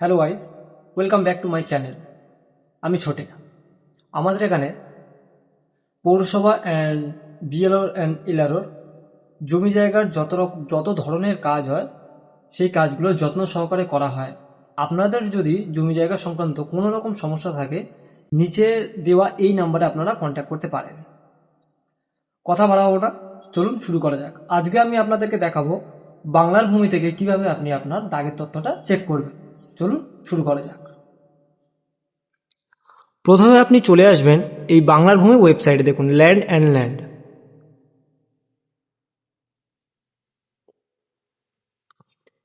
Hello guys, welcome back to my channel. আমি ছোটে। আমাদের এখানে পৌরসভা অ্যান্ড বিএলও অ্যান্ড এলআরওর জমি জায়গার যত ধরনের কাজ হয় সেই কাজগুলো যত্ন সহকারে করা হয়। আপনাদের যদি জমি জায়গা সংক্রান্ত কোনো রকম সমস্যা থাকে, নিচে দেওয়া এই নাম্বারে আপনারা কন্ট্যাক্ট করতে পারেন। কথা বাড়াবো না, চলুন শুরু করা যাক। আজকে আমি আপনাদেরকে দেখাবো বাংলার ভূমি থেকে কিভাবে আপনি আপনার দাগের তথ্যটা চেক করবেন। চলুন শুরু করা যাক। প্রথমে আপনি চলে আসবেন এই বাংলার ভূমি ওয়েবসাইটে, দেখুন ল্যান্ড অ্যান্ড ল্যান্ড।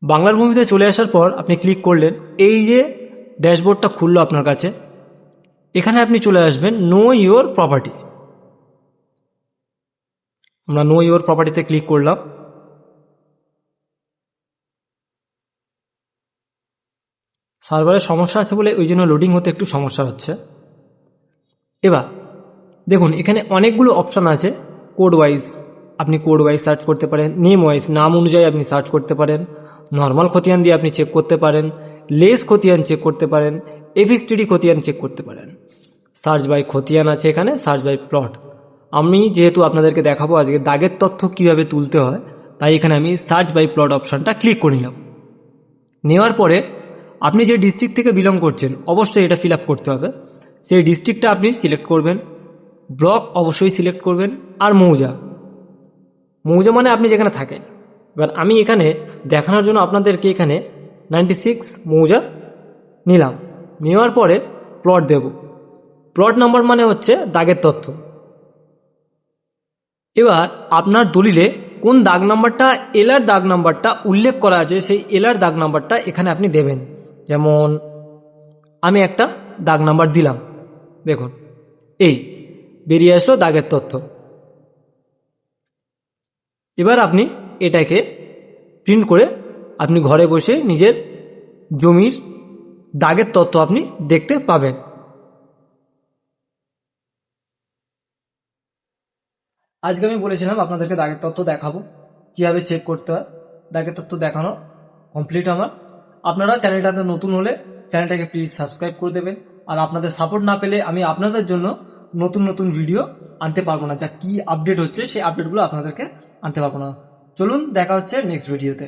বাংলার ভূমিতে চলে আসার পর আপনি ক্লিক করলেন, এই যে ড্যাশবোর্ডটা খুললো আপনার কাছে, এখানে আপনি চলে আসবেন নো ইওর প্রপার্টি। আমরা নো ইওর প্রপার্টিতে ক্লিক করলাম। সার্ভারের সমস্যা আছে বলে ওই জন্য লোডিং হতে একটু সমস্যা হচ্ছে। এবার দেখুন এখানে অনেকগুলো অপশান আছে। কোড ওয়াইজ আপনি কোড ওয়াইজ সার্চ করতে পারেন, নেম ওয়াইজ নাম অনুযায়ী আপনি সার্চ করতে পারেন, নর্মাল খতিয়ান দিয়ে আপনি চেক করতে পারেন, লেস খতিয়ান চেক করতে পারেন, এফএসটিডি খতিয়ান চেক করতে পারেন। সার্চ বাই খতিয়ান আছে এখানে, সার্চ বাই প্লট। আমি যেহেতু আপনাদেরকে দেখাবো আজকে দাগের তথ্য কিভাবে তুলতে হয়, তাই এখানে আমি সার্চ বাই প্লট অপশানটা ক্লিক করে নিলাম। নেওয়ার পরে আপনি যে ডিস্ট্রিক্ট থেকে বিলং করছেন অবশ্যই এটা ফিল আপ করতে হবে। সেই ডিস্ট্রিক্টটা আপনি সিলেক্ট করবেন, ব্লক অবশ্যই সিলেক্ট করবেন, আর মৌজা। মৌজা মানে আপনি যেখানে থাকেন। এবার আমি এখানে দেখানোর জন্য আপনাদেরকে এখানে 96 মৌজা নিলাম। নেওয়ার পরে প্লট দেব। প্লট নাম্বার মানে হচ্ছে দাগের তথ্য। এবার আপনার দলিলে কোন দাগ নাম্বারটা, এলার দাগ নাম্বারটা উল্লেখ করা আছে, সেই এলার দাগ নাম্বারটা এখানে আপনি দেবেন। যেমন আমি একটা দাগ নাম্বার দিলাম, দেখুন এই বেরিয়ে আসলো দাগের তথ্য। এবার আপনি এটাকে প্রিন্ট করে আপনি ঘরে বসে নিজের জমির দাগের তথ্য আপনি দেখতে পাবেন। আজকে আমি বলেছিলাম আপনাদেরকে দাগের তথ্য দেখাবো, কীভাবে চেক করতে হয়। দাগের তথ্য দেখানো কমপ্লিট আমার। আপনারা চ্যানেলটাতে নতুন হলে চ্যানেলটাকে প্লিজ সাবস্ক্রাইব করে দেবেন। আর আপনাদের সাপোর্ট না পেলে আমি আপনাদের জন্য নতুন নতুন ভিডিও আনতে পারবো না। যা কি আপডেট হচ্ছে সেই আপডেটগুলো আপনাদেরকে আনতে পারবো না। চলুন দেখা হচ্ছে নেক্সট ভিডিওতে।